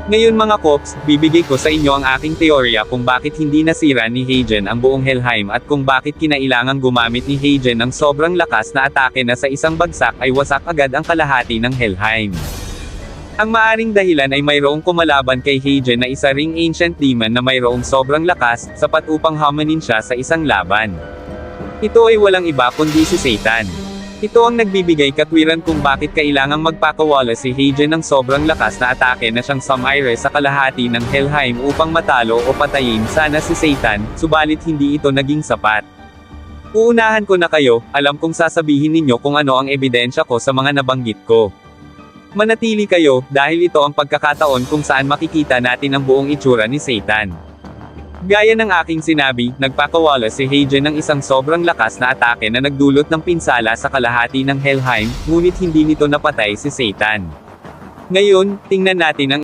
Ngayon mga Kops, bibigay ko sa inyo ang aking teorya kung bakit hindi nasira ni Heijen ang buong Helheim at kung bakit kinailangang gumamit ni Heijen ng sobrang lakas na atake na sa isang bagsak ay wasak agad ang kalahati ng Helheim. Ang maaring dahilan ay mayroong kumalaban kay Heijen na isa ring ancient demon na mayroong sobrang lakas, sapat upang hamanin siya sa isang laban. Ito ay walang iba kundi si Satan. Ito ang nagbibigay katwiran kung bakit kailangang magpakawala si Heijen ng sobrang lakas na atake na siyang Samaire sa kalahati ng Helheim upang matalo o patayin sana si Satan, subalit hindi ito naging sapat. Uunahan ko na kayo, alam kong sasabihin ninyo kung ano ang ebidensya ko sa mga nabanggit ko. Manatili kayo, dahil ito ang pagkakataon kung saan makikita natin ang buong itsura ni Satan. Gaya ng aking sinabi, nagpakawala si Heijen ng isang sobrang lakas na atake na nagdulot ng pinsala sa kalahati ng Helheim, ngunit hindi nito napatay si Satan. Ngayon, tingnan natin ang